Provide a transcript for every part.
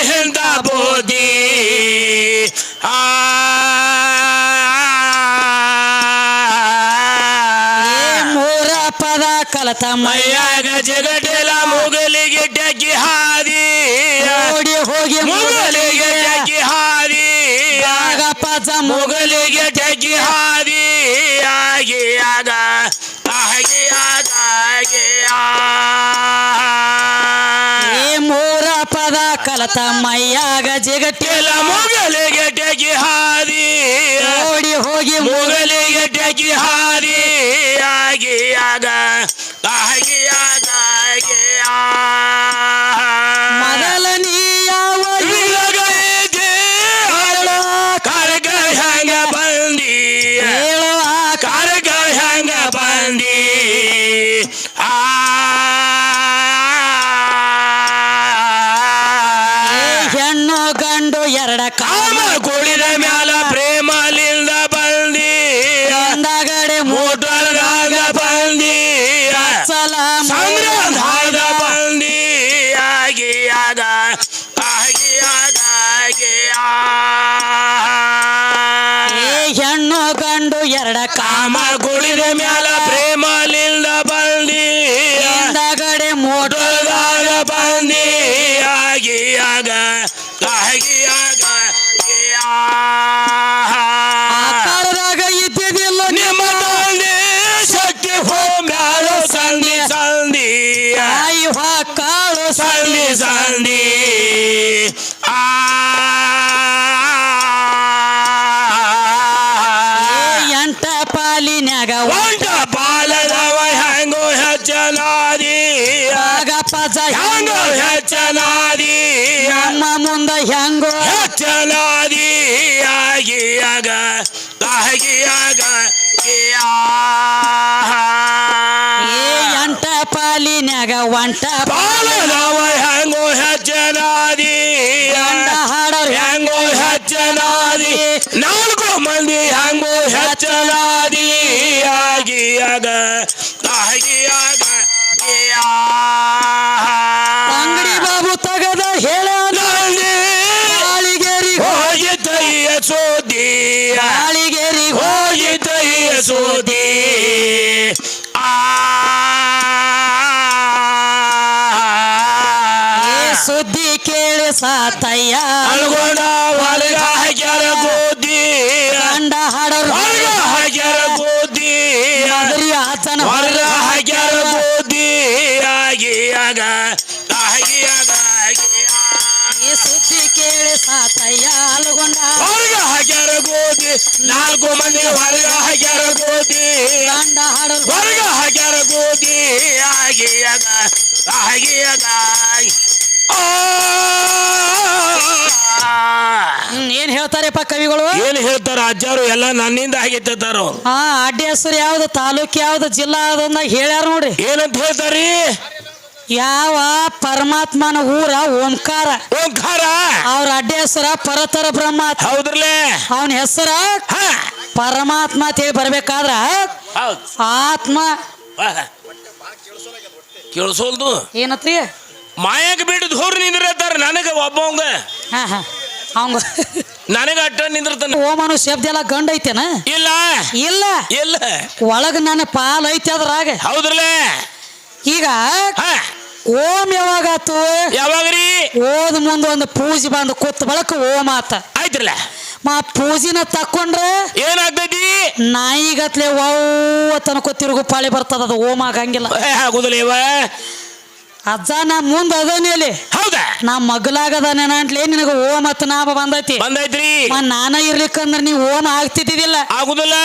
ಹಿಂದ ಬೋದಿ ಮೂರ ಪದ ಕಲತ ಮೈಯಾಗ ಜಗಟೆಲ ಮುಗಲಿಗೆ ಟಕ್ಕಿ ಹಾದಿ ಓಡಿ ಹೋಗಿ ಮುಗಲಿಗೆ ಟಕ್ಕಿ ಹಾದಿ ಪದ ಮುಗಲಿಗೆ ಟಕ್ಕಿ ಹಾದಿ ಆಗಿ ಆಗ ಆಗಿ ಆಗ ಮೂರ ಪದ ಕಲತ ಮೈಯಾಗ ಜಿಗಟೆಲ ಮುಗಲಿಗೆ ಟಕ್ಕಿ ಹಾದಿ ಓಡಿ ಹೋಗಿ ಮುಗಲಿಗೆ ಟಕ್ಕಿ ಹಾದಿ ಆಗಿ ಆಗ ಆಗಿ ಆಗ ಮೊದಲ ನೀ ಯಾವ ಕರಗ ಹೆಂಗ ಬಂದಿ ಹೇಳುವ ಕರಗ ಹೆಂಗ ಬಂದಿ ಹೆಣ್ಣು ಗಂಡು ಎರಡ ಕಾಮ ಕುಡಿದ ಮ್ಯಾಲ ಪ್ರೇಮಲಿಂದ ಬಂದಿ ಕಾಮಗಡೆ ಮೋಟರ್ದಾಗ ಬಂದಿ ಸಲ ಸಂಗ್ರಹದ ಬಂದಿ ಆಗಿ ಆಗ ಆಗಿ ಆಗ ಹೆಣ್ಣು ಗಂಡು ಎರಡ ಕಾಮ ಕುಡಿದ ಮ್ಯಾಲ ಪ್ರೇಮಲಿಂದ ಬಂದಿ ಕಾಮಗಡೆ ಮೋಟರ್ದಾಗ ಬಂದಿ ಆಗಿ ಆಗ ಆಗಿ ಆಗ ಆಕಾರದಾಗ ಇದ್ದಿದ್ದಿಲ್ಲ ನಿಮ್ಮ ತಂದೆ ಶಕ್ತಿ ಹೋಮ್ಯಾಲ ಸಂಧಿ ಸಂಧಿ ಆಯುವ ಕಾಳು ಸಂಧಿ ಸಂಧಿ ಎಂಟ ಪಾಲಿನ್ಯಾಗ ಒಂಟ ಬಾಲದವ ಹೆಂಗೋ ಹೆಚ್ಚನಾದಿ ಆಗ ಪಜ ಹೆಂಗೋ ಹೆಚ್ಚನಾದಿ ನಮ್ಮ ಮುಂದ ಹೆಂಗೋ ಹೆಚ್ಚನಾದಿ ಆಗಿ ಆಗ ಆಗಿ ಆಗ ಎಂಟ ಪಾಲಿನ್ಯಾಗ ಒಂಟ ಬಾಲದವ ಹೆಂಗೋ ಹೆಚ್ಚನಾದಿ ಗಂಡ ಹಾಡೋರ್ ಹೆಂಗೋ ಹೆಚ್ಚನಾದಿ ನಾಲ್ಕು ಮಂದಿ ಹೆಂಗೋ ಹೆಚ್ಚನಾದಿ ಆಗಿ ಆಗ ಆಗಿ ಆಗ ಅಂಗಡಿ ಬಾಬು ತಗದ ಹೇಳ ಗಾಳಿಗೇರಿ ಹೋಗಿದ್ದಯ್ಯ ಸೋದಿ ಗಾಳಿಗೇರಿ ಹೋಗಿದ್ದಯ್ಯ ಸೋದಿ ಸುದ್ದಿ ಕೇಳಿ ಸಾತಯ್ಯ ಅಲ್ಗೋಣ ಹೊರಗ ಹಾಕ್ಯಾರ ಗೋದಿ ಗಂಡ ಹಾಡೋರ್ ಹೊರಗ ಹಾಕ್ಯಾರ ಗೋದಿ ಮದರಿ ಆತನ ಹೊರಗ ಹಾಕ್ಯಾರ ಗೋದಿ ಆಗಿ ಆಗ ಆಗಿ ಆಗ ಸುದ್ದಿ ಕೇಳಿ ಸಾತಯ್ಯ ಅಲ್ಗೊಂಡ ಹೊರಗ ಹಾಕ್ಯಾರ ಗೋದಿ ನಾಲ್ಕು ಮಂದಿ ಹೊರಗ ಹಾಕ್ಯಾರ ಗೋದಿ ಗಂಡ ಹಾಡೋರ್ ಹೊರಗ ಹಾಕ್ಯಾರ ಗೋದಿ ಆಗಿ ಆಗ ಆಗಿ ಆಗ ಏನ್ ಹೇಳ್ತಾರಪ್ಪ ಕವಿಗಳು ಏನ್ ಹೇಳ್ತಾರ ಅಜ್ಜಾರು ಎಲ್ಲ ನನ್ನಿಂದ ಆಗೈತಾರು ಹಾ ಅಡ್ಡಿ ಹೆಸರು ಯಾವ್ದು ತಾಲೂಕ್ ಯಾವ್ದು ಜಿಲ್ಲಾ ಯಾವ್ದು ಹೇಳ್ಯಾರ ನೋಡ್ರಿ ಏನಂತ ಹೇಳ್ತಾರಿ ಯಾವ ಪರಮಾತ್ಮನ ಊರ ಓಂಕಾರ ಓಂಕಾರ ಅವ್ರ ಅಡ್ಡಿ ಹೆಸರ ಪರತರ ಬ್ರಹ್ಮ ಹೌದ್ರಲ್ಲೇ ಅವನ ಹೆಸರ ಪರಮಾತ್ಮ ಅಂತ ಹೇಳಿ ಬರ್ಬೇಕಾದ್ರ ಆತ್ಮ ಕೇಳಿಸೋಲ್ದು ಏನತ್ರಿ ಮಾಯಾಗ ಬಿಟ್ಟು ದೂರ ನಿಂದಿರ್ತಾರ ನನಗ ಒಬ್ಬವಂಗ ಹಾ ಹಾ ಅವಂಗ ನನಗ ಅಟ್ಟ ನಿಂದಿರ್ತಾನ ಓಮನು ಶಬ್ದ ಎಲ್ಲ ಗಂಡ ಐತೇನ ಇಲ್ಲ ಇಲ್ಲ ಇಲ್ಲ ಒಳಗ ನನ್ನ ಪಾಲ್ ಐತಿ ಅದ್ರಾಗ ಹೌದ್ರಲ್ಲೇ ಈಗ ಓಂ ಯಾವಾಗಾತು ಯಾವಾಗ್ರಿ ಓದ್ ಮುಂದ ಒಂದು ಪೂಜೆ ಬಂದು ಕೂತ್ ಬಳಕ ಓಂ ಆತ ಆಯ್ತ್ರಲ್ಲ ಪೂಜಿನ ತಕ್ಕೊಂಡ್ರೆ ಏನಾಗ್ತೈತಿ ನಾಯಿಗತ್ಲೆ ತನಕ ತಿರುಗು ಪಾಳಿ ಬರ್ತದ ಅದು ಓಂ ಆಗಂಗಿಲ್ಲ ಆಗುದಿಲ್ಲ ಇವ ಅಜ್ಜ ನಾ ಮುಂದ ಅದನೇಲಿ ಹೌದಾ ನಾ ಮಗ್ಲಾಗದಾನೇನ ಅಂಟ್ಲಿ ನಿನಗ ಓಂ ಅತ್ ನಾಮ ಬಂದೈತಿ ಬಂದೈತ್ರಿ ನಾನ ಇರ್ಲಿಕ್ಕಂದ್ರ ನೀ ಓಂ ಆಗ್ತಿದ್ದಿಲ್ಲ ಆಗುದಿಲ್ಲ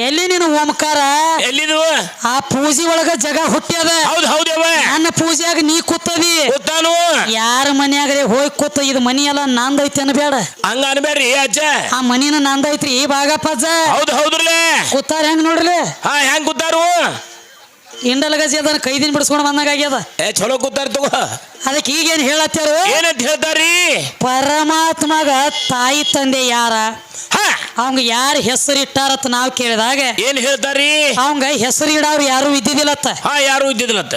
ಎಲ್ಲಿ ನೀನು ಓಂಕಾರ ಎಲ್ಲಿದು ಆ ಪೂಜೆ ಒಳಗ ಜಗ ಹುಟ್ಟ್ಯದ ಹೌದ್ ಹೌದವ ನನ್ನ ಪೂಜೆಯಾಗ ನೀ ಕೂತದಿ ಗೊತ್ತಾನು ಯಾರ ಮನ್ಯಾಗ್ರೆ ಹೋಗಿ ಕೂತ ಇದು ಮನಿ ಎಲ್ಲ ನಂದೈತಿ ಅನ್ಬೇಡ ಹಂಗ ಅನ್ಬೇಡ್ರಿ ಅಜ್ಜ ಆ ಮನಿನ ನಂದೈತ್ರಿ ಈ ಭಾಗಪ್ಪ ಅಜ್ಜ ಹೌದ್ ಹೌದ್ರಲ್ಲೇ ಕೂತಾರ ಹೆಂಗ್ ನೋಡ್ರಿ ಹೆಂಗ್ ಕೂತಾರು ಇಂಡಲ್ ಗಜಿ ಅದನ್ನ ಕೈದಿನ ಬಿಡಿಸ್ಕೊಂಡು ಬಂದಾಗ ಆಗ್ಯದ ಚಲೋ ಕೂತಾರ ತಗೋ ಅದಕ್ಕೆ ಈಗೇನ್ ಹೇಳತ್ತಾರು ಏನಂತ ಹೇಳ್ತಾರಿ ಪರಮಾತ್ಮಗ ತಾಯಿ ತಂದೆ ಯಾರ ಅವಂಗ ಯಾರ ಹೆಸರು ಇಟ್ಟಾರತ್ ನಾವ್ ಕೇಳಿದಾಗ ಏನ್ ಹೇಳ್ತಾರಿ ಅವಂಗ ಹೆಸರು ಇಡವ್ರು ಯಾರು ಇದ್ದಿದ್ದಿಲ್ಲತ್ತ ಯಾರು ಇದ್ದಿದ್ದಿಲ್ಲತ್ತ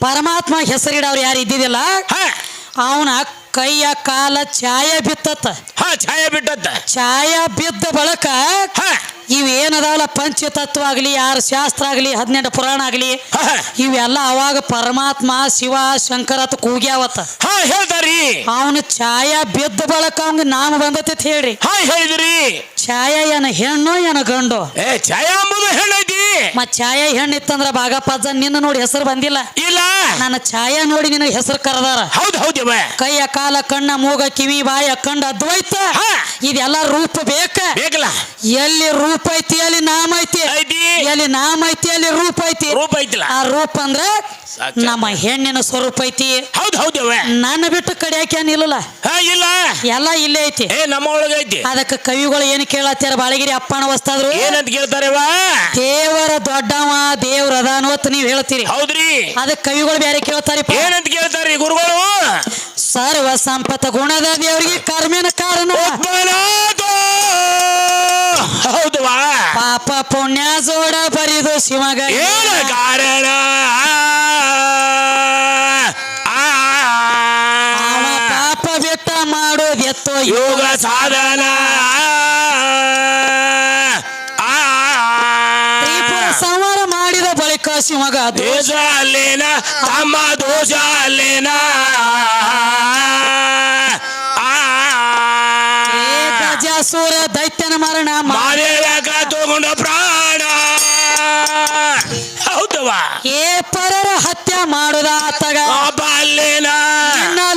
ಪರಮಾತ್ಮ ಹೆಸರು ಇಡವ್ರು ಯಾರು ಇದ್ದಿದ್ದಿಲ್ಲ ಅವನ ಕೈಯ ಕಾಲ ಛಾಯ ಬಿತ್ತತ್ತ. ಹಾ ಛಾಯ ಬಿಟ್ಟತ್ತ. ಛಾಯ ಬಿದ್ದ ಬಳಕ ಹಾ ಇವೇನದಾವಲ್ಲ ಪಂಚತತ್ವ ಆಗಲಿ 6 ಶಾಸ್ತ್ರ ಆಗಲಿ 12 ಪುರಾಣ ಆಗಲಿ ಹಾ ಇವೆಲ್ಲ ಅವಾಗ ಪರಮಾತ್ಮ ಶಿವ ಶಂಕರತ್ ಕೂಗ್ಯಾವತ್ತ. ಹಾ ಹೇಳ್ತಾರಿ. ಅವನ ಛಾಯ ಬಿದ್ದ ಬಳಕ ಅವಂಗ ನಾಮ ಬಂದತಿ ಹೇಳ್ರಿ. ಹಾ ಹೇಳಿದ್ರಿ. ಛಾಯ ಏನ ಹೆಣ್ಣು ಏನ ಗಂಡು? ಛಾಯ ಅಂಬುದು ಹೆಣ್ಣೈತಿ. ಮತ್ ಛಾಯ ಹೆಣ್ಣಿತ್ತಂದ್ರ ಭಾಗಪ್ಪಜ್ಜ ನಿನ್ನ ನೋಡಿ ಹೆಸರು ಬಂದಿಲ್ಲ. ಇಲ್ಲ ನನ್ನ ಛಾಯ ನೋಡಿ ನಿನಗೆ ಹೆಸರು ಕರೆದಾರ. ಹೌದು ಹೌದವ. ಕೈಯ ಕಾಲ ಕಣ್ಣ ಮೂಗ ಕಿವಿ ಬಾಯ ಕಂಡ ಅದ್ವೈತ ಇದೆಲ್ಲ ರೂಪ ಬೇಕಲ್ಲ. ಎಲ್ಲಿ ರೂಪ ಐತಿ ಅಲ್ಲಿ ನಾಮ ಐತಿ. ಎಲ್ಲಿ ನಾಮ ಐತಿ ಅಲ್ಲಿ ರೂಪ ಐತಿ. ರೂಪ ಐತಿಲ್ಲ. ಆ ರೂಪ ಅಂದ್ರ ನಮ್ಮ ಹೆಣ್ಣಿನ ಸ್ವರೂಪ ಐತಿ. ಹೌದು ಹೌದವ. ನನ್ನ ಬಿಟ್ಟು ಕಡಿಯಾಕ ಏನಿಲ್ಲ. ಇಲ್ಲ ಎಲ್ಲ ಇಲ್ಲೇ ಐತಿ. ನಮ್ಮ ಒಳಗ ಐತಿ. ಅದಕ್ಕೆ ಕವಿಗಳು ಏನ್ ಕೇಳತ್ತಾರ ಬಾಳಗಿರಿ ಅಪ್ಪಣ ವಸ್ತಾದ್ರು ಏನಂತ ಕೇಳ್ತಾರೆ? ದೇವರ ದೊಡ್ಡವ ದೇವ್ರ ಅದಾನು ಅಂತ ನೀವ್ ಹೇಳ್ತೀರಿ. ಹೌದ್ರಿ. ಅದಕ್ಕೆ ಕವಿಗಳು ಬೇರೆ ಕೇಳ್ತಾರಿ. ಏನಂತ ಕೇಳ್ತಾರಿ ಗುರುಗಳು? ಸರ್ವ ಸಂಪತ್ತ ಗುಣದ ದೇವರಿಗೆ ಕರ್ಮೇನ ಕಾರಣ. ಹೌದವಾ. ಪಾಪ ಪುಣ್ಯ ಜೋಡ ಬರಿದು ಶಿವಗ ಏನ ಕಾರಣ? ಅವ ಪಾಪ ಬಿಟ್ಟ ಮಾಡೋದೆತ್ತೋ ಯೋಗ ಸಾಧನ. ತ್ರಿಪುರ ಸಂಹಾರ ಮಾಡಿದ ಬಳಿಕ ಶಿವಗ ದೋಷ ಅಲ್ಲೇನ ತಮ್ಮ ದೋಷ ಅಲ್ಲೇನ. ಗಜಾಸುರ ದೈತ್ಯನ ಮರಣ ಮಾರೇಳಕ ತಗೊಂಡ ಪ್ರಾಣ. ಹೌದವಾ. ಏ ಪರರ ಹತ್ಯೆ ಮಾಡುದ ಆತಗ ಅಲ್ಲೇನ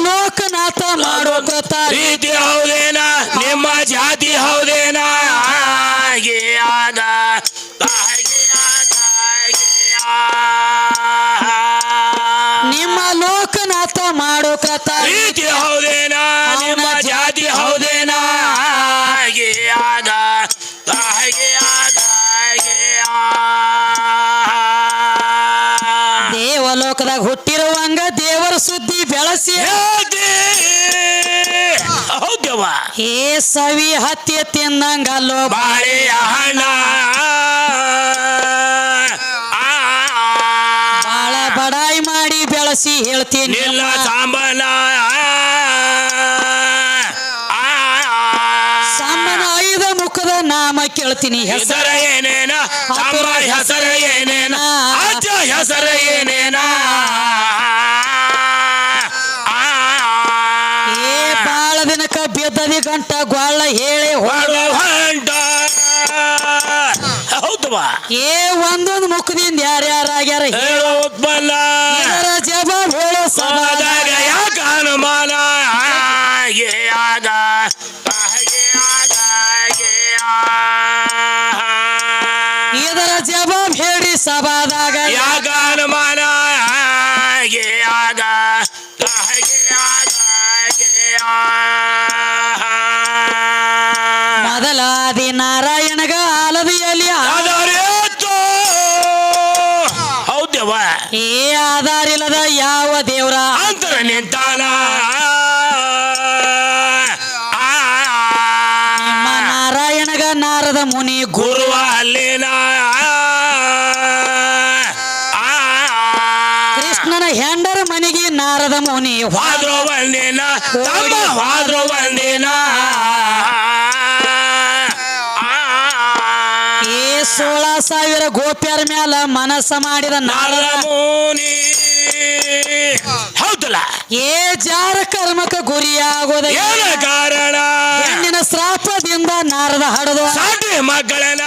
ಲೋಕನಾಥ ಮಾಡೋ ಕೃತ ರೀತಿ ಹೌದೇನ? ನಿಮ್ಮ ಜಾತಿ ಹೌದೇನ? ನಿಮ್ಮ ಲೋಕನಾಥ ಮಾಡೋ ಕೃತ ರೀತಿ ಹೌದೇನ? ನಿಮ್ಮ ಜಾತಿ ಹೌದೇನ? ದೇವಲೋಕದಾಗ ಹುಟ್ಟಿರುವಂಗ ದೇವರ ಸುದ್ದಿ ಬೆಳಸಿ ಹೌದವ. ಏ ಸವಿ ಹತ್ಯೆ ತಿಂದಂಗಲ್ಲೋ ಬಾಳೆಯ ಹಣ ಬಾಳ ಬಡಾಯಿ ಮಾಡಿ ಬೆಳಸಿ ಹೇಳ್ತೀನಿ ನಿಲ್ಲ ಸಾಂಬನ. ಸಾಂಬನ 5 ಮುಖದ ನಾಮ ಕೇಳ್ತೀನಿ. ಹೆಸರ ಏನೇನ? ತಮ್ಮ ಹೆಸರ ಏನೇನ? ಅಜ್ಜ ಹೆಸರ ಏನೇನ? ಏ ಬಾಳ ದಿನಕ್ಕ ಬಿದ್ದದಿ ಗಂಟ ಗ್ವಾಳ ಹೇಳಿ ಹೊಂಟ. ಹೌದವಾ. ಏ ಒಂದೊಂದು ಮುಖದಿಂದ ಯಾರ್ಯಾರಾಗ್ಯಾರ ಹೇಳೋ ಉತ್ಪನ್ನ ಇದರ ಜವಾಬ್ ಹೇಳೋ ಸಮಾದಾಗ ಯಾಕ ಅನುಮಾನ? ಇದರ ಜವಾಬ್ ಹೇಳಿ ಸಭಾದಾಗ ಯಾಕ ಅನುಮಾನ? ಮೊದಲಾದಿ ನಾರಾಯಣಗ ಆಲದಿಯಲ್ಲಿ ಹೌದವ. ಏ ಆಧಾರಿಲ್ಲದ ಯಾವ ದೇವ್ರ ಅಂತರ ನಿಂತಾನ. ನಿಮ್ಮ ನಾರಾಯಣಗ ನಾರದ ಮುನಿ ಗುರುವ ಅಲ್ಲೇನ? ಕೃಷ್ಣನ ಹೆಂಡರ ಮನೆಗೆ ನಾರದ ಮುನಿ ವಾದ್ರು ಬಂದೇನ ತಮ್ಮ ವಾದ್ರು ಬಂದೇನ. ಏ 16,000 ಗೋಪ್ಯರ ಮ್ಯಾಲ ಮನಸ್ಸ ಮಾಡಿದ ನಾರದ ಮುನಿ. ಹೌದಲ್ಲ. ಏ ಜಾರ ಕರ್ಮಕ ಗುರಿಯಾಗೋದ ಏನ ಕಾರಣ? ಹೆಣ್ಣಿನ ಶ್ರಾಪದಿಂದ ನಾರದ ಹಡದು ಸಾಟಿ ಮಕ್ಕಳನ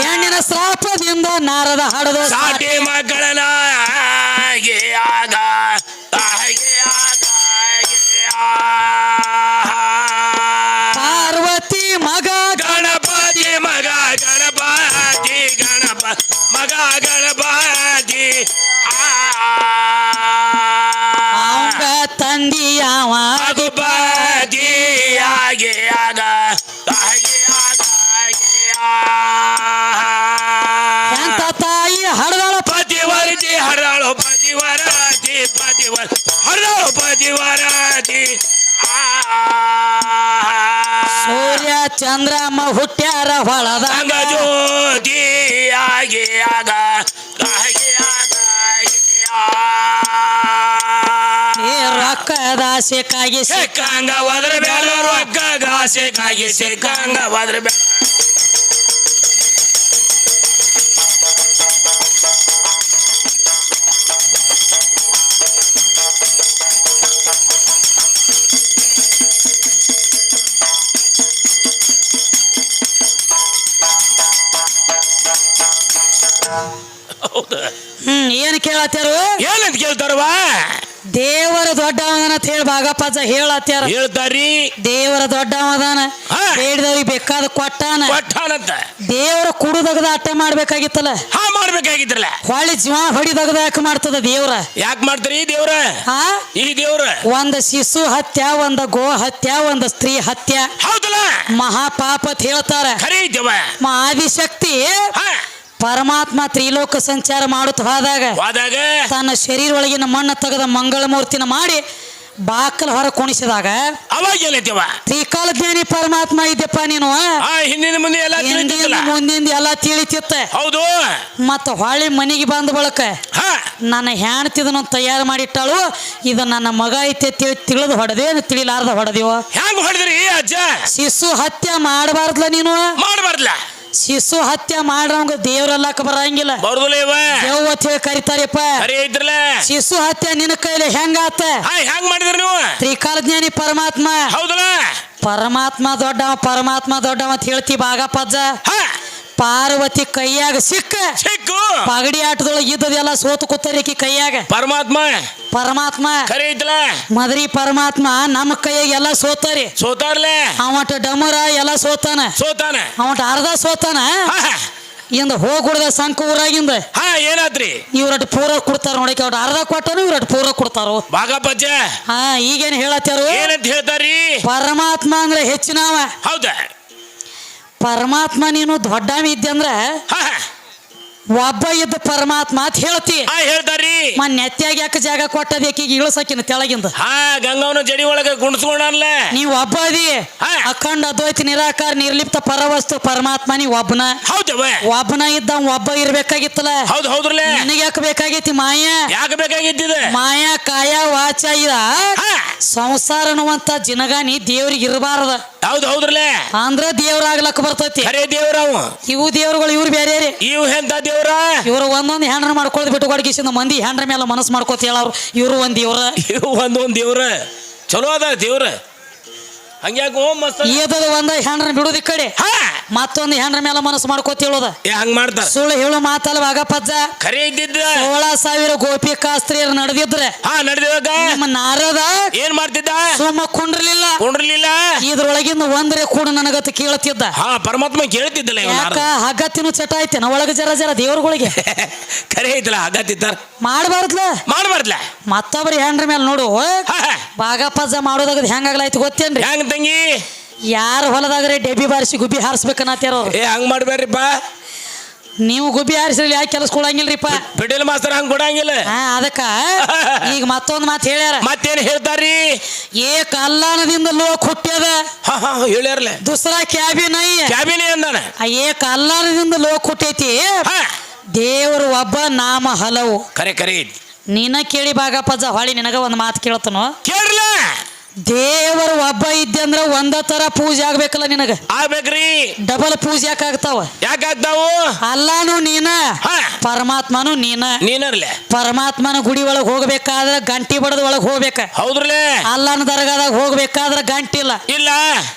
ಹೆಣ್ಣಿನ ಶ್ರಾಪದಿಂದ ನಾರದ ಹಡದು ಸಾಟಿ ಮಕ್ಕಳನ ಪಾರ್ವತಿ ಮಗ ಗಣಪತಿ ಮಗ ಗಣಪತಿ ಮಗ ಗಣಪತಿ. ಅವಂಗ ತಂದಿ ಯಾವ ಅಗುಪತಿ ಎಂತ ತಾಯಿ ಹಡದಳ ಪತಿವರತಿ ಹರಳು ಪತಿವರತಿ ಹರಳು ಪತಿವರತಿ. ಸೂರ್ಯ ಚಂದ್ರಮ್ಮ ಹುಟ್ಟ್ಯಾರ ಹೊಳದ ಜ್ಯೋತಿ ಆಸೆಕಾಗಿ ಸಿಕ್ಕಂಗ ಹೋದ್ರ ಬೇಡ ರೊಕ್ಕ ಆಸೆಕಾಗಿ ಸಿಕ್ಕಂಗ ಹೋದ್ರ ಬೇಡ. ಹೌದಾ? ಏನ್ ಕೇಳತ್ತಾರು? ಏನಂತ ಕೇಳ್ತಾರವ? ದೇವರ ದೊಡ್ಡವನ ಅಂತ ಹೇಳಿ ಭಾಗಪ್ಪಜ್ಜ ಹೇಳತ್ತಾರ. ಹೇಳ್ತಾರಿ ದೇವರ ದೊಡ್ಡವದಾನ, ಹಾ. ಬೇಡಿದವ್ರಿಗೆ ಬೇಕಾದ ಕೊಟ್ಟಾನ. ಕೊಟ್ಟಾನಂತ. ದೇವರ ಕುಡುದಗದ ಅಟ್ಟ ಮಾಡ್ಬೇಕಾಗಿತ್ತಲ್ಲ, ಹಾ ಮಾಡ್ಬೇಕಾಗಿದ್ರಲ್ಲ. ಹೊಳ್ಳಿ ಜೀವ ಹೊಡಿದಗದ ಯಾಕೆ ಮಾಡ್ತದ ದೇವ್ರ? ಯಾಕೆ ಮಾಡ್ತಾರಿ ದೇವ್ರ? ಹಾ, ಈ ದೇವ್ರ ಒಂದ್ ಶಿಶು ಹತ್ಯ, ಒಂದ್ ಗೋ ಹತ್ಯ, ಒಂದ್ ಸ್ತ್ರೀ ಹತ್ಯ ಹೌದಲ್ಲ? ಮಹಾಪಾಪ ಅಂತ ಹೇಳ್ತಾರ. ಖರೀ ದೇವ. ಆದಿಶಕ್ತಿ ಹಾ ಪರಮಾತ್ಮ ತ್ರಿಲೋಕ ಸಂಚಾರ ಮಾಡುತ್ತ ಹೋದಾಗ ತನ್ನ ಶರೀರ ಒಳಗಿನ ಮಣ್ಣ ತೆಗೆದ ಮಂಗಳ ಮೂರ್ತಿನ ಮಾಡಿ ಬಾಕಲ್ ಹೊರ ಕುಣಿಸಿದಾಗ ಅವಾಗ ಏನೈತಿವ? ತ್ರಿಕಾಲಜ್ಞಾನಿ ಪರಮಾತ್ಮ ಇದ್ದಪ್ಪ ನೀನು. ಹಿಂದಿನ ಮುಂದೆ ಎಲ್ಲ ತಿಳಿದಿತ್ತಲ್ಲ. ಮುಂದಿಂದ ಎಲ್ಲ ತಿಳಿತಿತ್ತ. ಹೌದು. ಮತ್ತ ಹೊಳ್ಳಿ ಮನೆಗೆ ಬಂದ ಬಳಕ ಹಾ ನನ್ನ ಹೆಣ್ತಿದನು ತಯಾರು ಮಾಡಿಟ್ಟಾಳು, ಇದು ನನ್ನ ಮಗ ಐತೆ ತಿಳಿದು ಹೊಡೆದೇ ತಿಳಿಲಾರ್ದ ಹೊಡೆದೇವ. ಹ್ಯಾಂಗ ಹೊಡೆದ್ರಿ ಅಜ್ಜ? ಶಿಶು ಹತ್ಯೆ ಮಾಡಬಾರ್ದಲ್ಲ ನೀನು. ಮಾಡಬಾರ್ದಲ್ಲ. ಶಿಶು ಹತ್ಯೆ ಮಾಡ್ರವಂಗ ದೇವ್ರಲ್ಲಕ ಬರಂಗಿಲ್ಲ. ಬರುದಿಲ್ಲ ಇವ. ದೇವ್ ಅಂತ ಹೇಳಿ ಕರಿತಾರಪ್ಪ. ಖರೀ ಐತ್ರಲ್ಲ. ಶಿಶು ಹತ್ಯೆ ನಿನ್ನ ಕೈಲಿ ಹೆಂಗಾತ? ಹ್ಯಾಂಗ ಮಾಡಿದ್ರಿ ನೀವು? ತ್ರಿಕಾಲಜ್ಞಾನಿ ಪರಮಾತ್ಮ. ಹೌದಲ್ಲ? ಪರಮಾತ್ಮ ದೊಡ್ಡವ, ಪರಮಾತ್ಮ ದೊಡ್ಡವ ಅಂತ ಹೇಳ್ತಿ ಭಾಗಪ್ಪಜ್ಜ. ಹಾ ಪಾರ್ವತಿ ಕೈಯಾಗ ಸಿಕ್ಕ ಸಿಕ್ಕು ಪಗಡಿ ಆಟದೊಳಗೆ ಇದ್ದದೆಲ್ಲ ಸೋತು ಕೂತರಿಕಿ ಕೈಯಾಗ. ಪರಮಾತ್ಮ ಪರಮಾತ್ಮ ಖರೀ ಐತಲ್ಲ. ಮದ್ರಿ ಪರಮಾತ್ಮ ನಮ್ಮ ಕೈಯಾಗ ಎಲ್ಲ ಸೋತಾರಿ. ಸೋತಾರ್ಲೆ. ಅವಟ ಡಮರ ಎಲ್ಲ ಸೋತಾನ. ಸೋತಾನ. ಅವಟ ಅರ್ಧ ಸೋತಾನ. ಹಾ ಇಂದ ಹೋಗುಡ್ದ ಸಂಕ ಊರಾಗಿಂದ ಹಾ ಏನಾದ್ರಿ? ಇವ್ರಟ್ ಪೂರ ಕೊಡ್ತಾರ ನೋಡಕ್ಕೆ. ಅವ್ರ ಅರ್ಧ ಕೊಟ್ಟನು ಇವ್ರಟ್ ಪೂರ ಕೊಡ್ತಾರ. ಭಾಗಪ್ಪಜ್ಜ ಹಾ ಈಗೇನ್ ಹೇಳತ್ತಾರು? ಏನಂತ ಹೇಳ್ತಾರಿ? ಪರಮಾತ್ಮ ಅಂದ್ರೆ ಹೆಚ್ಚಿನವ. ಹೌದಾ? ಪರಮಾತ್ಮ ನೀನು ದೊಡ್ಡವ ಇದ್ದಂದ್ರ ಹಾ ಒಬ್ಬ ಇದ್ದ ಪರಮಾತ್ಮ ಅಂತ ಹೇಳ್ತಿ. ಹೇಳ್ತಾರಿ. ನೆತ್ಯಾಗ ಯಾಕೆ ಜಾಗ ಕೊಟ್ಟದೇಕಿಗೆ ಇಳಿಸಕಿನ ತೆಳಗಿಂದ. ಹಾ ಗಂಗವನ ಜಡಿ ಒಳಗ ಗುಣಸ್ಕೊಂಡಲ್ಲ. ನೀವ್ ಒಬ್ಬ ಅದಿ. ಅಖಂಡ ಅದ್ವೈತ ನಿರಾಕಾರ ನಿರ್ಲಿಪ್ತ ಪರವಸ್ತು ಪರಮಾತ್ಮ ನೀ ಒಬ್ಬನ. ಹೌದವ? ಒಬ್ಬನ ಇದ್ದ ಒಬ್ಬ ಇರ್ಬೇಕಾಗಿತ್ತಲ್ಲ. ಹೌದು ಹೌದ್ರಲ್ಲ. ನಿನಗೆ ಯಾಕೆ ಬೇಕಾಗೈತಿ ಮಾಯಾ? ಯಾಕೆ ಬೇಕಾಗಿದ್ದಿದೆ? ಮಾಯಾ ಕಾಯ ವಾಚ ಇದ ಸಂಸಾರ ಅನ್ನುವಂತ ಜಿನಗಾನಿ ದೇವ್ರಿಗೆ ಇರಬಾರ್ದ. ಹೌದು ಹೌದ್ರಲ್ಲ. ಅಂದ್ರ ದೇವ್ರಾಗ್ಲಕ್ಕ ಬರ್ತೈತಿ. ಖರೇ ದೇವ್ರವ. ಇವು ದೇವ್ರುಗಳು ಇವ್ರು ಬೇರೆ. ಇವ್ ಎಂತ ದೇವ್ರ? ಇವ್ರು ಒಂದೊಂದು ಹೆಂಡ್ರ ಮಾಡ್ಕೊಳ್ ಬಿಟ್ಟು ಕೊಡಗಿಸಿದ ಮಂದಿ ಹೆಂಡ್ರ ಮೇಲೆ ಮನಸ್ಸು ಮಾಡ್ಕೋತ ಹೇಳವ್ರು. ಇವ್ರು ಒಂದ್ ದೇವ್ರ. ಇವ್ ಒಂದೊಂದ್ ದೇವ್ರ. ಚಲೋ ಅದ ದೇವ್ರ. ಹಂಗ್ಯಾಕೋ ಮಸ್ತ್ ಈದದ ಒಂದ ಹೆಂಡ್ರ ಬಿಡುದ ಈ ಕಡೆ, ಮತ್ತೊಂದು ಹೆಂಡ್ರ ಮೇಲೆ ಮನಸ್ಸು ಮಾಡ್ಕೋತ ಹೇಳೋದ. ಹಂಗ ಮಾಡ್ತಾರ. ಸುಳ್ಳು ಹೇಳು ಮಾತಲ್ಲ ಭಾಗಪ್ಪಜ್ಜ. ಖರೆ ಇದ್ದಿದ್ದ 16,000 ಗೋಪಿಕಾಸ್ತ್ರೀಯರು ನಡೆದಿದ್ರೆ ನಡೆದಿವಾಗ ನಮ್ಮ ನಾರದ ಏನ್ ಮಾಡ್ತಿದ್ದ? ಸುಮ್ಮ ಕುಂಡ್ರಲಿಲ್ಲ. ಇದ್ರೊಳಗಿಂದ ಒಂದ್ರೆ ಕೂಡ ನನಗತ್ತ ಕೇಳ್ತಿದ್ದ. ಪರಮಾತ್ಮ ಕೇಳ್ತಿದ್ದಲ್ಲ. ಯಾಕ ಹಗ್ಗತ್ತಿನ ಚಟ ಐತೆ ಒಳಗ ಜರ ಜರ ದೇವ್ರಗಳಿಗೆ. ಖರೆ ಐತಲ್ಲ ಹಗ್ಗತ್ತಿತ್ತಾರ. ಮಾಡಬಾರ್ದ್ಲ. ಮತ್ತೊಬ್ರ ಹೆಂಡ್ರ ಮೇಲೆ ನೋಡು ಭಾಗಪ್ಪಜ್ಜ ಮಾಡೋದಾಗದ ಹೆಂಗಾಗ್ಲಾಯ್ತು ಗೊತ್ತೇನ್ರಿ? ಹೆಂಗ ತಂಗಿ? ಯಾರ ಹೊಲದಾಗ್ರೆ ಡೆಬ್ಬಿ ಬಾರಿಸಿ ಗುಬ್ಬಿ ಹಾರಿಸ್ಬೇಕನ್ನತ್ತಾರ ಅವ್ರು. ಹಂಗ ಮಾಡ್ಬೇಡ್ರಿಪ್ಪ. ನೀವು ಗುಬ್ಬಿ ಹಾರಿಸ್ರಿ ಯಾಕೆ ಕೆಲಸ ಕೊಡಂಗಿಲ್ರಿಪ್ಪ? ಬಿಡಿಲ್ ಮಾಸ್ತರ್ ಹಂಗ ಕೊಡಂಗಿಲ್ಲ. ಅದಕ್ಕ ಈಗ ಮತ್ತೊಂದ್ ಮಾತು ಹೇಳ್ಯಾರ. ಮತ್ತೇನ್ ಹೇಳ್ತಾರಿ? ಏಕ ಅಲ್ಲಾನದಿಂದ ಲೋಕ ಹುಟ್ಟ್ಯದ. ಹೇಳ್ಯಾರಲ್ಲ. ದುಸರಾ ಕ್ಯಾಬಿನ ಅಂದಾನ. ಏಕ ಅಲ್ಲಾನದಿಂದ ಲೋಕ ಹುಟ್ಟೈತಿ. ದೇವರು ಒಬ್ಬ, ನಾಮ ಹಲವು. ಕರೆ ನೀನ ಕೇಳಿ ಭಾಗಪ್ಪಜ್ಜ. ಹೊಳಿ ನಿನಗ ಒಂದ್ ಮಾತು ಕೇಳ್ತನು ಕೇಳಲ್ಲ. ದೇವರು ಒಬ್ಬ ಇದ್ದಂದ್ರ ಒಂದ ತರ ಪೂಜೆ ಆಗ್ಬೇಕಲ್ಲ ನಿನಗ? ಆಗ್ಬೇಕ್ರಿ. ಡಬಲ್ ಪೂಜೆ ಯಾಕಾಗ್ತಾವ? ಅಲ್ಲಾನು ನೀನ, ಪರಮಾತ್ಮನು ನೀನರ್ಲೆ. ಪರಮಾತ್ಮನ ಗುಡಿ ಒಳಗ್ ಹೋಗ್ಬೇಕಾದ್ರ ಗಂಟಿ ಬಡದ ಒಳಗ್ ಹೋಗ್ಬೇಕ. ಹೌದ್ರಲ್ಲೇ. ಅಲ್ಲಾನ ದರ್ಗಾದಾಗ ಹೋಗ್ಬೇಕಾದ್ರ ಗಂಟಿಲ್ಲ. ಇಲ್ಲ.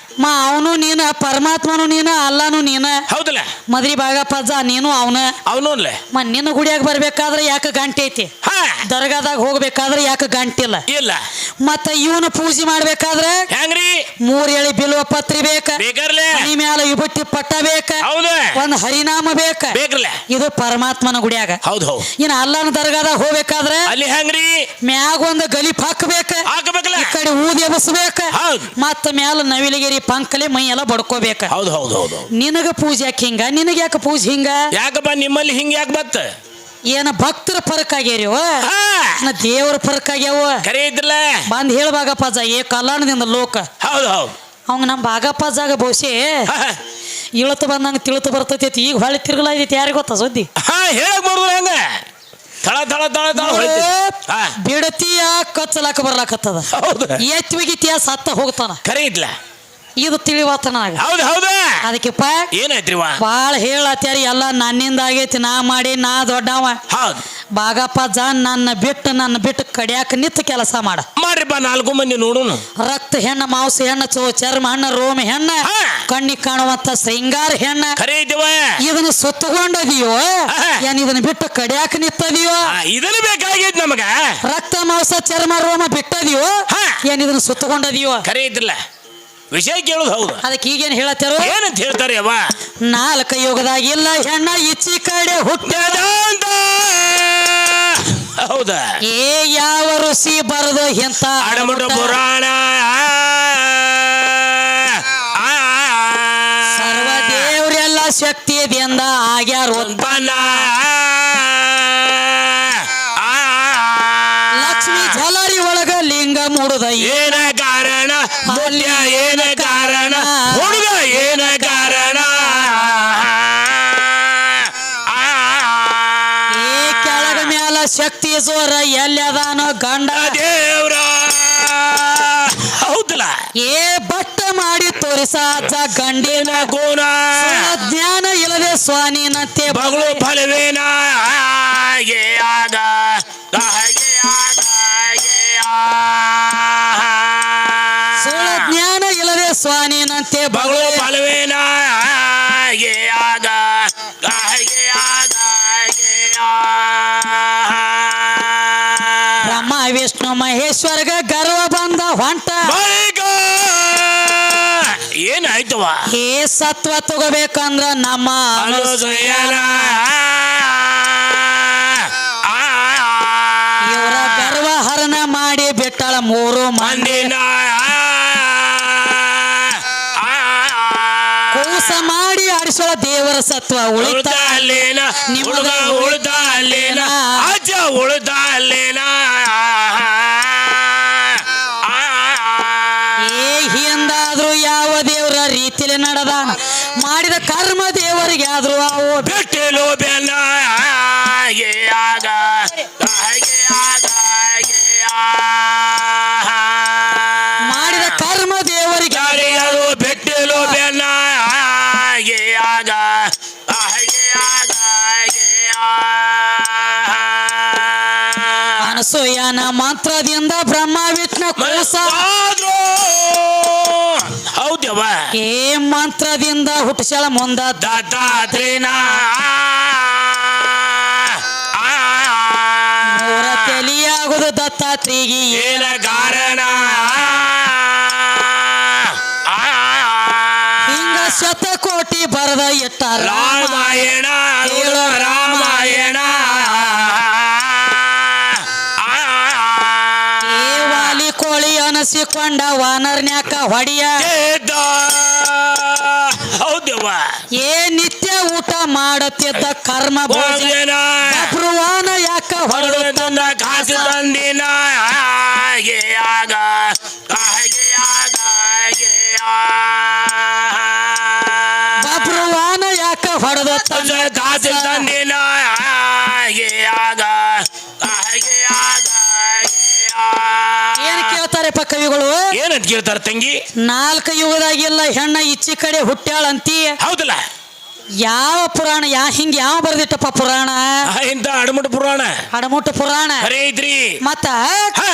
ಅವನು ನೀನ, ಪರಮಾತ್ಮನು ನೀನ, ಅಲ್ಲಾನು ನೀನ. ಹೌದಲ್ಲ. ಮದ್ರಿ ಭಾಗಪ್ಪಜ್ಜ ನೀನು ಅವನು ನಿನ್ನ ಗುಡಿಯಾಗ ಬರ್ಬೇಕಾದ್ರೆ ಯಾಕೆ ಗಂಟೆ ಐತಿ? ದರ್ಗಾದಾಗ ಹೋಗ್ಬೇಕಾದ್ರೆ ಯಾಕೆ ಗಂಟಿಲ್ಲ? ಇಲ್ಲ. ಮತ್ತ ಇವನು ಪೂಜೆ ಮಾಡ್ಬೇಕಾದ್ರೆ ಹೆಂಗ್ರಿ? 3 ಎಳಿ ಬಿಲ್ವ ಪತ್ರಿ ಬೇಕ. ಮನಿ ಮ್ಯಾಲ ವಿಭೂತಿ ಪಟ್ಟ ಬೇಕ. ಒಂದ್ ಹರಿನಾಮ ಬೇಕ. ಇದು ಪರಮಾತ್ಮನ ಗುಡಿಯಾಗ. ಹೌದು. ಇನ್ನು ಅಲ್ಲಾನ ದರ್ಗಾದಾಗ ಹೋಗ್ಬೇಕಾದ್ರೆ ಅಲ್ಲಿ ಹೆಂಗ್ರಿ? ಮ್ಯಾಗ ಒಂದು ಗಲಿಪ್ ಹಾಕಬೇಕ. ಈ ಕಡೆ ಊದಿ ಎಬಸ್ಬೇಕ. ಮತ್ತ ಮ್ಯಾಲ ನವಿಲಿಗಿರಿ ಪಂಕಲೆ ಮೈ ಎಲ್ಲ ಬಡ್ಕೋಬೇಕ. ಹೌದು. ನಿನಗ ಪೂಜೆ ಯಾಕೆ ಹಿಂಗ? ನಿನಗ ಯಾಕೆ ಪೂಜೆ ಹಿಂಗ? ಯಾಕಪ್ಪ ನಿಮ್ಮಲ್ಲಿ ಹಿಂಗ ಯಾಕೆ ಬತ್ತ? ಏನ ಭಕ್ತರ ಫರಕ್ ಆಗ್ಯಾರ, ದೇವರ ಫರಕ್ ಆಗ್ಯಾವ. ಕರೆ ಇದ್ರಲ್ಲ ಬಂದ್ ಹೇಳ್ಬಾಗಪ್ಪಜ್ಜ. ಕಲ್ಯಾಣದಿಂದ ಲೋಕ. ಹೌದು. ಅವಂಗ ನಮ್ ಭಾಗಪ್ಪಜ್ಜಾಗ ಬಹುಶೇ ಇಳತು ಬಂದಂಗ ತಿಳಿತು ಬರ್ತೈತಿ. ಈಗ ಹೊಳಿ ತಿರ್ಗಲೈತಿ. ಯಾರಿಗೆ ಗೊತ್ತ ಸುದ್ದಿ? ಹೇಳಕ್ ಬರುದ ಹಂಗ ತಳ ತಳ ತಳ ತಳ ಹೊಳಿತಿ. ಹಾ. ಬಿಡತಿಯ ಕಚ್ಚಲಾಕ ಬರ್ಲಾಕತ್ತದ ಹೌದು ಎತ್ತಿಗಿತಿಯ ಸತ್ತ ಹೋಗ್ತಾನ ಖರೆ ಇದ್ಲ ಇದು ತಿಳಿವಾತ ನನಗ ಹೌದು ಹೌದ ಅದಕ್ಕೆಪ್ಪ ಏನಾಯ್ತ್ರಿವ ಬಾಳ ಹೇಳತ್ಯಾರ ಎಲ್ಲ ನನ್ನಿಂದ ಆಗೈತಿ ನಾ ಮಾಡಿ ನಾ ದೊಡ್ಡವ ಹೌದು ಬಾಗಪ್ಪ ಜಾನ್ ನನ್ನ ಬಿಟ್ಟು ಕಡಿಯಾಕ ನಿಂತ ಕೆಲಸ ಮಾಡ ಮಾಡ್ರಿಪ್ಪ 4 ಮಂದಿ ನೋಡುನು ರಕ್ತ ಹೆಣ್ಣ ಮಾಂಸ ಹೆಣ್ಣ ಚರ್ಮ ಹಣ್ಣ ರೋಮ ಹೆಣ್ಣ ಹಾ. ಕಣ್ಣಿಗೆ ಕಾಣುವಂತ ಶೃಂಗಾರ ಹೆಣ್ಣ ಖರೆ ಐತಿವ ಇದನ್ನ ಸುತ್ತಕೊಂಡದಿಯೋ ಏನ್ ಇದನ್ನ ಬಿಟ್ಟು ಕಡಿಯಾಕ ನಿಂತದಿಯೋ ಇದನ್ನ ಬೇಕಾಗೈತಿ ನಮಗ ರಕ್ತ ಮಾಂಸ ಚರ್ಮ ರೋಮ ಬಿಟ್ಟದಿಯೋ ಹಾ. ಏನ್ ಇದನ್ನ ಸುತ್ತಕೊಂಡದಿಯೋ ಖರೆ ಐತಿಲ್ಲ ವಿಷಯ ಕೇಳುದು ಹೌದು ಅದಕ್ಕೆ ಈಗೇನ್ ಹೇಳತ್ತಾರ ಏನಂತ ಹೇಳ್ತಾರೆ ಅವ್ವ 4 ಯುಗದಾಗಿಲ್ಲ ಹೆಣ್ಣ ಈಚಿ ಕಡೆ ಹುಟ್ಟ್ಯದ ಅಂತ ಹೌದಾ ಏ ಯಾವ ಋಷಿ ಬರದು ಇಂತ ಅಡಮುಟ ಪುರಾಣ ಸರ್ವ ದೇವ್ರೆಲ್ಲ ಶಕ್ತಿಯಿಂದ ಆಗ್ಯಾರ ಉತ್ಪನ್ನ ಲಕ್ಷ್ಮಿ ಜಲರಿ ಒಳಗ ಲಿಂಗ ಮೂಡುದ ಏನ ಕಾರಣ ಮುಲ್ಯ ಏನ ಕಾರಣ ಹುಡುಗ ಏನ ಕಾರಣ ಏ ಕೆಳಗ ಮ್ಯಾಲ ಶಕ್ತಿ ಜೋರ ಎಲ್ಲದಾನೋ ಗಂಡ ದೇವ್ರ ಹೌದಲ್ಲ ಏ ಬಟ್ಟ ಮಾಡಿ ತೋರಿಸ ಅಜ್ಜ ಗಂಡಿನ ಗುಣ ಜ್ಞಾನ ಇಲ್ಲದೆ ಸ್ವಾನಿನಂತೆ ಬಗಳು ಫಲವೇನ ಆಗ ಸುಳ್ಳ ಜ್ಞಾನ ಇಲ್ಲದೆ ಸ್ವಾನಿನಂತೆ ಬಗಳು ಫಲವೇನ ಆಗ ಬ್ರಹ್ಮ ವಿಷ್ಣು ಮಹೇಶ್ವರಗ ಗರ್ವ ಬಂದ ಹೊಂಟ ಏನಾಯ್ತವ ಏ ಸತ್ವ ತಗೋಬೇಕಂದ್ರ ನಮ್ಮ ಅನುಸೂಯನ ಇವರ ಗರ್ವ ಹರಣ ಮಾಡಿ ಬಿಟ್ಟಳ 3 ಮಂದಿ ಮಂದಿನ ಕೂಸ ಮಾಡಿ ಆಡಿಸೋಳ ದೇವರ ಸತ್ವ ಉಳಿತ ಉಳ್ದಾಲೇನ ಹುಡುಗ ಉಳ್ದಾಲೇನ ಅಜ್ಜ ಉಳ್ದಾಲೇನ ಏ ಹಿಂದಾದ್ರೂ ಯಾವ ದೇವರ ರೀತಿಲಿ ನಡೆದಾನ ಮಾಡಿದ ಕರ್ಮ ದೇವರಿಗೆ ಆದ್ರೂ ಅವು ಬಿಟ್ಟಿಲು ಬೆನ್ನ ಆಗ ಮಾಡಿದ ಕರ್ಮ ದೇವರಿಗೆ ಯಾರಿಗದು ಬಿಟ್ಟಿಲು ಬೆನ್ನ ಆಗ ಅನಸೂಯನ ಮಂತ್ರದಿಂದ ಬ್ರಹ್ಮ ವಿಷ್ಣು ಕೂಸ ಹೌದವ ಏ ಮಂತ್ರದಿಂದ ಹುಟ್ಟಿಸಳ ಮುಂದ ದತ್ತಾತ್ರೇನ ಮೂರ ತಲಿಯಾಗುದು ದತ್ತಾತ್ರಿಗೆ ಏನ ಕಾರಣ ಹಿಂಗ ಶತಕೋಟಿ ಬರದ ಇಟ್ಟಾರ ರಾಮಾಯಣ ರಾಮಾಯಣ ಏ ವಾಲಿ ಕೋಳಿ ಅನಸಿಕೊಂಡ ವಾನರ್ನ್ಯಾಕ ಹೊಡಿಯ ಹೌದವ್ವ ಏ ನಿತ್ಯ ಊಟ ಮಾಡತ್ತಿದ್ದ ಕರ್ಮ ಭೋಜನ ಬ್ರುವಾನ ಯಾಕ ಹೊಡೆದ ತಂದ ಕಾಸು ತಂದಿನ ಆಗ ಬ್ರುವಾನ ಯಾಕ ಹೊಡೆದ ಕಾಸು ತಂದಿನ ಆಗ ಏನ್ ಕೇಳ್ತಾರೆಪ್ಪ ಕವಿಗಳು ಏನಂತ ಕೇಳ್ತಾರ ತಂಗಿ 4 ಯುಗದಾಗಿಲ್ಲ ಹೆಣ್ಣ ಈಚಿ ಕಡೆ ಹುಟ್ಟ್ಯಾಳಂತಿ ಹೌದಲ್ಲ ಯಾವ ಪುರಾಣ ಹಿಂಗ ಯಾವ ಬರ್ದಿಟ್ಟಪ್ಪ ಪುರಾಣ ಇಂತ ಅಡಮುಟ ಪುರಾಣ ಹಡಮುಟ್ಟು ಪುರಾಣ ಖರೆ ಐತ್ರಿ ಮತ್ತ ಹ,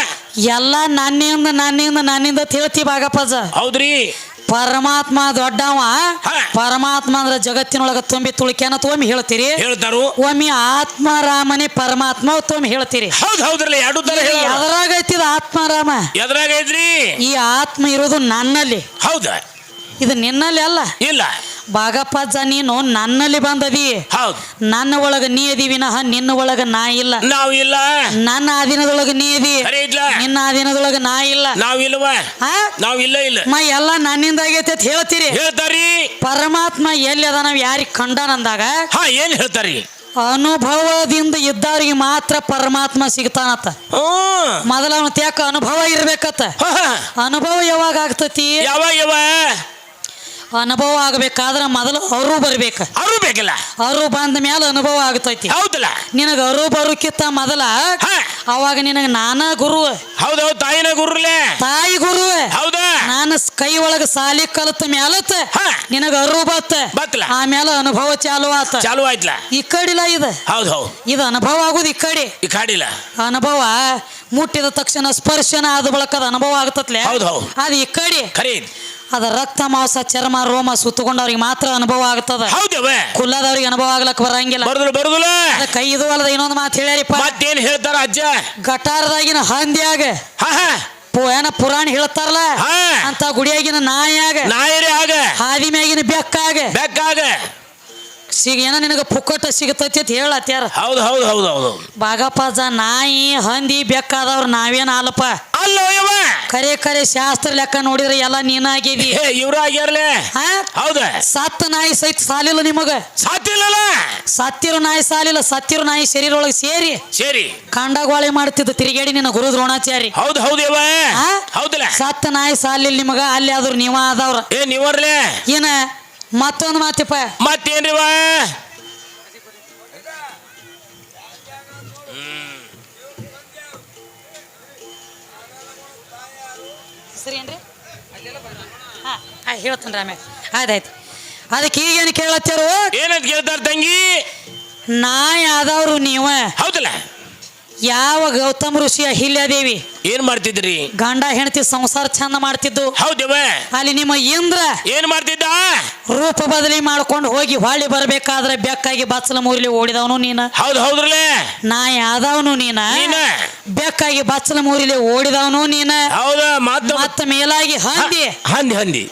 ಎಲ್ಲ ನನ್ನಿಂದ ತಿಳ್ತಿ ಬಾಗಪ್ಪಜ ಹೌದ್ರಿ ಪರಮಾತ್ಮ ದೊಡ್ಡವ ಹ. ಪರಮಾತ್ಮ ಅಂದ್ರ ಜಗತ್ತಿನೊಳಗ ತುಂಬಿ ತುಳಿಕ್ಯಾನ ಒಮ್ಮೆ ಹೇಳ್ತೀರಿ ಹೇಳ್ತಾರು ಒಮ್ಮೆ ಆತ್ಮರಾಮನೇ ಪರಮಾತ್ಮ ಒಮ್ಮೆ ಹೇಳ್ತೀರಿ ಹೌದ್ರಲ್ಲ ಎರಡು ತರ ಹೇಳ ಎದರಾಗೈತಿದ ಆತ್ಮರಾಮ ಎದ್ರಾಗ ಐತ್ರಿ ಈ ಆತ್ಮ ಇರೋದು ನನ್ನಲ್ಲಿ ಹೌದ ಇದು ನಿನ್ನಲ್ಲಿ ಅಲ್ಲ ಇಲ್ಲ ಬಾಗಪ್ಪಜ್ಜ ನೀನು ನನ್ನಲ್ಲಿ ಬಂದದಿ ಹೌದ್ ನನ್ನ ಒಳಗ ನೀ ಅದಿ ವಿನಃ ನಿನ್ನ ಒಳಗ ನಾ ಇಲ್ಲ ನಾವ್ ಇಲ್ಲ ನನ್ನ ಆಧೀನದೊಳಗ ನೀ ಅದಿ ಖರೆ ಐತ್ಲ ನಿನ್ನ ಆಧೀನದೊಳಗ ನಾ ಇಲ್ಲ ನಾವ್ ಇಲ್ವಾ ಆ? ನಾವ್ ಇಲ್ಲ ಎಲ್ಲ ನನ್ನಿಂದ ಆಗೈತೆ ಅಂತ ಹೇಳ್ತೀರಿ ಹೇಳ್ತಾರಿ ಪರಮಾತ್ಮ ಎಲ್ಲಿ ಅದ ನಾವ್ ಯಾರಿಗ್ ಕಂಡನಂದಾಗ ಹಾ ಏನ್ ಹೇಳ್ತಾರಿ ಅನುಭವದಿಂದ ಇದ್ದವ್ರಿಗೆ ಮಾತ್ರ ಪರಮಾತ್ಮ ಸಿಗ್ತಾನತ್ತ ಹ್ಮ್ ಮೊದಲ ಅವನ ತ್ಯಾಕ ಅನುಭವ ಇರ್ಬೇಕತ್ತ ಹ, ಹ. ಅನುಭವ ಯಾವಾಗ ಆಗ್ತತಿ ಯಾವಾಗ ಅನುಭವ ಆಗಬೇಕಾದ್ರ ಮೊದಲು ಅರು ಬರ್ಬೇಕ. ಅವರು ಬೇಕಲ್ಲ. ಅರು ಬಂದ ಮೇಲೆ ಅನುಭವ ಆಗ್ತೈತಿ. ಹೌದಲ್ಲ. ನಿನಗ ಅರು ಬರೋಕ್ಕಿಂತ ಮೊದಲ ಅವಾಗ ನಿನಗ ನಾನ ಗುರು. ಹೌದೌದು, ತಾಯಿನ ಗುರುಲೇ. ತಾಯಿ ಗುರು. ಹೌದಾ. ನಾನು ಕೈ ಒಳಗ ಸಾಲಿ ಕಲತ ಮ್ಯಾಲತ್ತ ನಿನಗ ಅರು ಬತ್ತಲ. ಆಮೇಲೆ ಅನುಭವ ಚಾಲು ಆಯ್ತಲ್ಲ. ಈ ಕಡಿಲ್ಲ ಇದು. ಹೌದು ಇದು ಅನುಭವ ಆಗುದು ಈ ಕಾಡಿಲ್ಲ. ಅನುಭವ ಮುಟ್ಟಿದ ತಕ್ಷಣ ಸ್ಪರ್ಶನ ಆದ ಬಳಕದ ಅನುಭವ ಆಗ್ತತ್ಲೆ. ಅದು ಈ ಕಡೆ ಅದ ರಕ್ತ ಮಾಂಸ ಚರ್ಮ ರೋಮ ಸುತ್ತಕೊಂಡವ್ರಿಗೆ ಮಾತ್ರ ಅನುಭವ ಆಗ್ತದ. ಕುಲ್ಲದವ್ರಿಗೆ ಅನುಭವ ಆಗ್ಲಕ್ ಬರಂಗಿಲ್ಲ. ಕೈ ಇದು ಅಲ್ಲದ ಇನ್ನೊಂದು ಮಾತು ಹೇಳ್ಯಾರಿಪ್ಪ. ಮತ್ತೇನ್ ಹೇಳ್ತಾರ ಅಜ್ಜ? ಗಟಾರದಾಗಿನ ಹಂದಿಯಾಗ ಏನ ಪುರಾಣ ಹೇಳ್ತಾರಲ್ಲ ಅಂತ ಗುಡಿಯಾಗಿನ ನಾಯಿಯಾಗ ಹಾದಿ ಮ್ಯಾಗಿನ ಬೆಕ್ಕಾಗ ಏನ ನಿನಗ ಪುಕ್ಕಟ ಸಿಗತೈತಿ ಅಂತ ಹೇಳತ್ಯಾರ. ಹೌದು. ಬಾಗಪ್ಪ ನಾಯಿ ಹಂದಿ ಬೆಕ್ಕಾದವ್ರು ನಾವೇನ ಅಲ್ಲಪ್ಪ. ಕರೆ ಶಾಸ್ತ್ರ ಲೆಕ್ಕ ನೋಡಿದ್ರೆ ಎಲ್ಲ ನೀನಾಗಿದಿ. ಇವ್ರು ಆಗ್ಯಾರಲೇ. ಹೌದ. ಸತ್ತ ನಾಯಿ ಸಹಿತ ಸಾಲಿಲ್ಲ ನಿಮಗ. ಸತ್ತಿರೋ ನಾಯಿ ಸಾಲಿಲ್ಲ. ಸತ್ತಿರೋ ನಾಯಿ ಶರೀರ ಒಳಗೆ ಸೇರಿ ಕಾಂಡಾಗೋಳೆ ಮಾಡ್ತಿದ್ದ ತಿರುಗೇಡಿ ನಿನ್ನ ಗುರು ದ್ರೋಣಾಚಾರಿ. ಹೌದಲ್ಲ. ಸತ್ತ ನಾಯಿ ಸಾಲಿಲ್ಲ ನಿಮಗ. ಅಲ್ಲಿ ಆದ್ರು ನೀವ ಆದವ್ರ ನೀವರ್ಲೇ. ಏನ ಮತ್ತೊಂದು ಮಾತಿಪ್ಪ. ಮತ್ತೇನ್ರಿವ? ಸರಿ ಏನ್ರಿ ಹೇಳ್ತೇನ್ರಿ ಆಮ್ಯಾಗ. ಆಯ್ತಾಯ್ತು. ಅದಕ್ಕೆ ಈಗೇನು ಕೇಳತ್ತಾರು? ಏನಂತ ಕೇಳ್ತಾರ ತಂಗಿ? ನಾಯಿ ಆದವ್ರು ನೀವ. ಹೌದಲ್ಲ. ಯಾವ ಗೌತಮ್ ಋಷಿ ಅಹಿಲ್ಯಾದೇವಿ ಏನ್ ಮಾಡ್ತಿದ್ರಿ? ಗಂಡ ಹೆಂಡತಿ ಸಂಸಾರ ಚಂದ ಮಾಡ್ತಿದ್ದು. ಹೌದವ. ಅಲ್ಲಿ ನಿಮ್ಮ ಇಂದ್ರ ಏನ್ ಮಾಡ್ತಿದ್ದ? ರೂಪ ಬದಲಿ ಮಾಡ್ಕೊಂಡು ಹೋಗಿ ಹೊಳ್ಳಿ ಬರ್ಬೇಕಾದ್ರೆ ಬೆಕ್ಕಾಗಿ ಬಚ್ಚಲ ಮೂರಿಲಿ ಓಡಿದವನು ನೀನ. ಹೌದ್ರಲ್ಲೇ. ನಾಯಿ ಆದವನು ನೀನ. ಬೆಕ್ಕಾಗಿ ಬಚ್ಚಲ ಮೂರಿಲಿ ಓಡಿದವನು ನೀನ. ಹೌದಾ. ಮತ್ತ ಮೇಲಾಗಿ ಹಂದಿ.